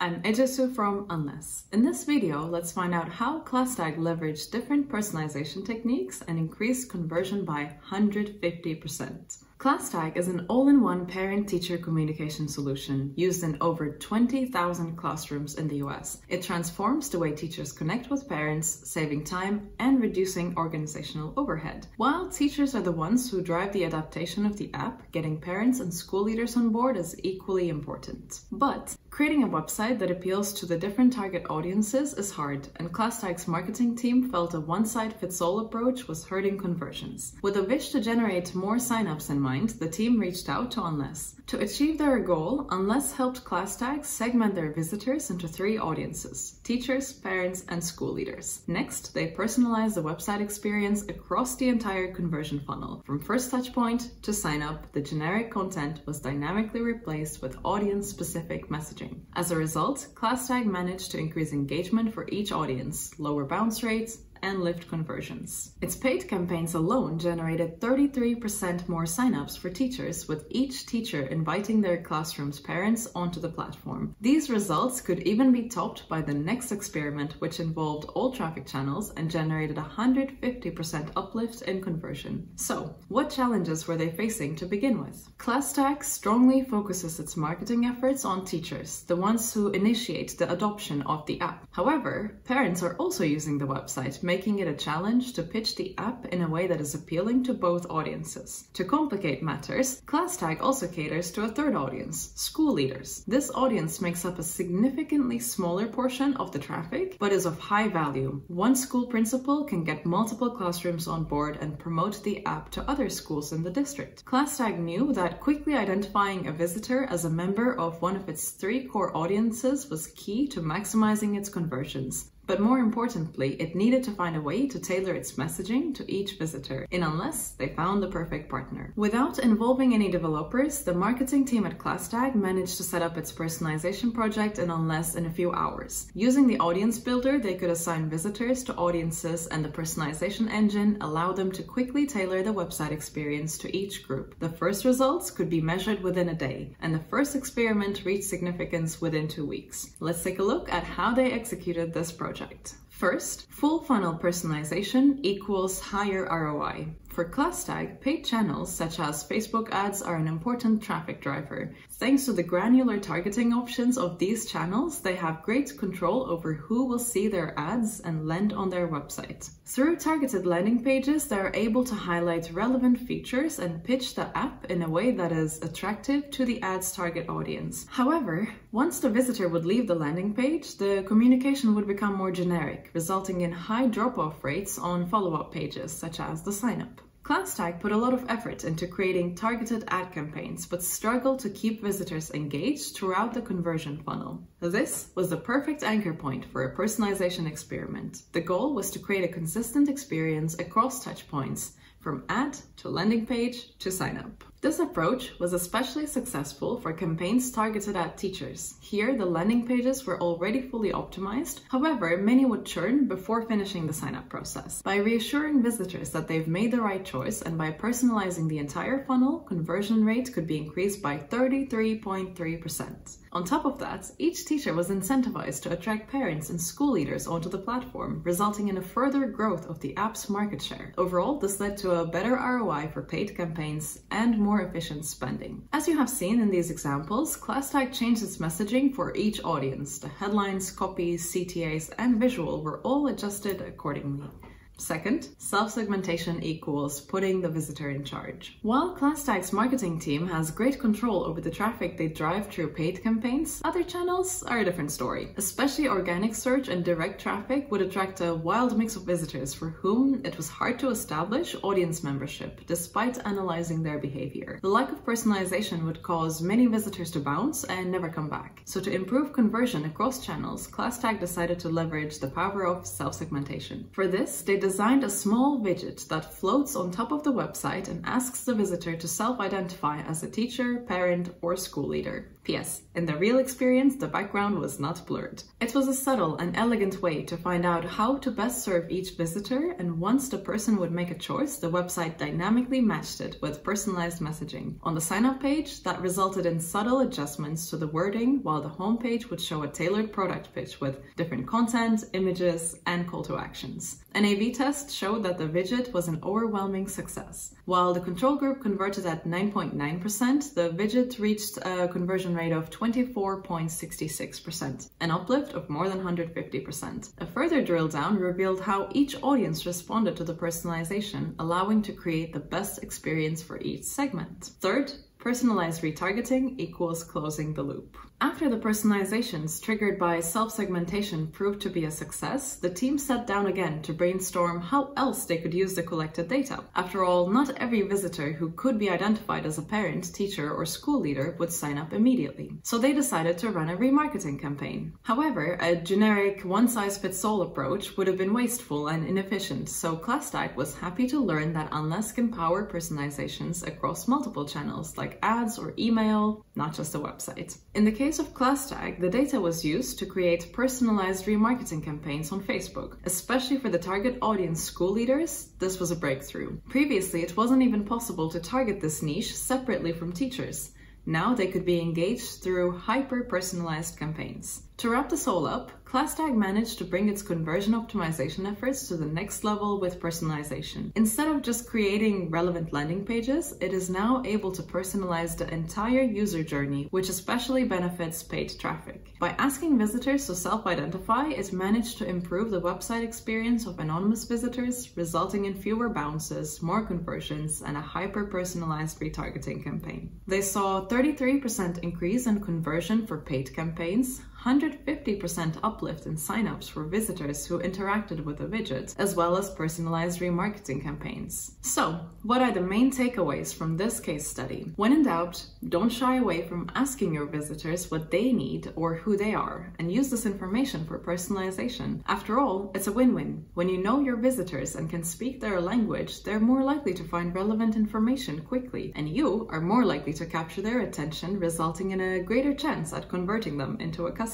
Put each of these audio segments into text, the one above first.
I'm Ejisu from Unless. In this video, let's find out how ClassTag leveraged different personalization techniques and increased conversion by 150%. ClassTag is an all-in-one parent-teacher communication solution used in over 20,000 classrooms in the US. It transforms the way teachers connect with parents, saving time and reducing organizational overhead. While teachers are the ones who drive the adaptation of the app, getting parents and school leaders on board is equally important. But creating a website that appeals to the different target audiences is hard, and ClassTag's marketing team felt a one-size-fits-all approach was hurting conversions. With a wish to generate more signups in mind, the team reached out to Unless. To achieve their goal, Unless helped ClassTag segment their visitors into 3 audiences: teachers, parents, and school leaders. Next, they personalized the website experience across the entire conversion funnel. From first touchpoint to sign up, the generic content was dynamically replaced with audience-specific messaging. As a result, ClassTag managed to increase engagement for each audience, lower bounce rates, and lift conversions. Its paid campaigns alone generated 33% more signups for teachers, with each teacher inviting their classroom's parents onto the platform. These results could even be topped by the next experiment, which involved all traffic channels and generated a 150% uplift in conversion. So, what challenges were they facing to begin with? ClassTag strongly focuses its marketing efforts on teachers, the ones who initiate the adoption of the app. However, parents are also using the website, making it a challenge to pitch the app in a way that is appealing to both audiences. To complicate matters, ClassTag also caters to a third audience, school leaders. This audience makes up a significantly smaller portion of the traffic, but is of high value. One school principal can get multiple classrooms on board and promote the app to other schools in the district. ClassTag knew that quickly identifying a visitor as a member of one of its 3 core audiences was key to maximizing its conversions. But more importantly, it needed to find a way to tailor its messaging to each visitor. In Unless, they found the perfect partner. Without involving any developers, the marketing team at ClassTag managed to set up its personalization project in Unless in a few hours. Using the audience builder, they could assign visitors to audiences, and the personalization engine allowed them to quickly tailor the website experience to each group. The first results could be measured within a day, and the first experiment reached significance within 2 weeks. Let's take a look at how they executed this project. First, full funnel personalization equals higher ROI. For ClassTag, paid channels such as Facebook ads are an important traffic driver. Thanks to the granular targeting options of these channels, they have great control over who will see their ads and land on their website. Through targeted landing pages, they are able to highlight relevant features and pitch the app in a way that is attractive to the ad's target audience. However, once the visitor would leave the landing page, the communication would become more generic, resulting in high drop-off rates on follow-up pages, such as the sign-up. ClassTag put a lot of effort into creating targeted ad campaigns, but struggled to keep visitors engaged throughout the conversion funnel. This was the perfect anchor point for a personalization experiment. The goal was to create a consistent experience across touchpoints, from ad to landing page to sign up. This approach was especially successful for campaigns targeted at teachers. Here, the landing pages were already fully optimized. However, many would churn before finishing the sign-up process. By reassuring visitors that they've made the right choice and by personalizing the entire funnel, conversion rate could be increased by 33.3%. On top of that, each teacher was incentivized to attract parents and school leaders onto the platform, resulting in a further growth of the app's market share. Overall, this led to a better ROI for paid campaigns and more efficient spending. As you have seen in these examples, ClassTag changed its messaging for each audience. The headlines, copies, CTAs, and visual were all adjusted accordingly. Second, self-segmentation equals putting the visitor in charge. While ClassTag's marketing team has great control over the traffic they drive through paid campaigns, other channels are a different story. Especially organic search and direct traffic would attract a wild mix of visitors for whom it was hard to establish audience membership, despite analyzing their behavior. The lack of personalization would cause many visitors to bounce and never come back. So to improve conversion across channels, ClassTag decided to leverage the power of self-segmentation. For this, they designed a small widget that floats on top of the website and asks the visitor to self-identify as a teacher, parent, or school leader. P.S. In the real experience, the background was not blurred. It was a subtle and elegant way to find out how to best serve each visitor, and once the person would make a choice, the website dynamically matched it with personalized messaging. On the sign-up page, that resulted in subtle adjustments to the wording, while the homepage would show a tailored product pitch with different content, images, and call to actions. An A/B test showed that the widget was an overwhelming success. While the control group converted at 9.9%, the widget reached a conversion rate of 24.66%, an uplift of more than 150%. A further drill down revealed how each audience responded to the personalization, allowing to create the best experience for each segment. Third, personalized retargeting equals closing the loop. After the personalizations triggered by self-segmentation proved to be a success, the team sat down again to brainstorm how else they could use the collected data. After all, not every visitor who could be identified as a parent, teacher, or school leader would sign up immediately. So they decided to run a remarketing campaign. However, a generic one-size-fits-all approach would have been wasteful and inefficient, so ClassTag was happy to learn that Unless can power personalizations across multiple channels like ads or email, not just a website. In the case of ClassTag, the data was used to create personalized remarketing campaigns on Facebook. Especially for the target audience school leaders, this was a breakthrough. Previously, it wasn't even possible to target this niche separately from teachers. Now they could be engaged through hyper-personalized campaigns. To wrap this all up, ClassTag managed to bring its conversion optimization efforts to the next level with personalization. Instead of just creating relevant landing pages, it is now able to personalize the entire user journey, which especially benefits paid traffic. By asking visitors to self-identify, it managed to improve the website experience of anonymous visitors, resulting in fewer bounces, more conversions, and a hyper-personalized retargeting campaign. They saw a 33% increase in conversion for paid campaigns, 150% uplift in signups for visitors who interacted with the widget, as well as personalized remarketing campaigns. So, what are the main takeaways from this case study? When in doubt, don't shy away from asking your visitors what they need or who they are, and use this information for personalization. After all, it's a win-win. When you know your visitors and can speak their language, they're more likely to find relevant information quickly, and you are more likely to capture their attention, resulting in a greater chance at converting them into a customer.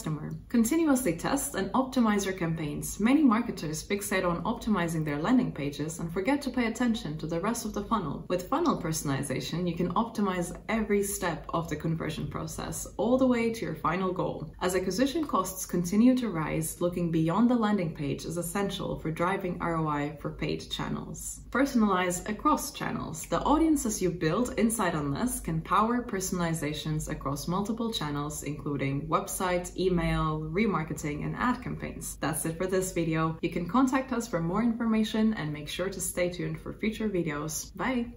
Continuously test and optimize your campaigns. Many marketers fixate on optimizing their landing pages and forget to pay attention to the rest of the funnel. With funnel personalization, you can optimize every step of the conversion process, all the way to your final goal. As acquisition costs continue to rise, looking beyond the landing page is essential for driving ROI for paid channels. Personalize across channels. The audiences you build inside Unless can power personalizations across multiple channels, including websites, email, remarketing, and ad campaigns. That's it for this video. You can contact us for more information and make sure to stay tuned for future videos. Bye!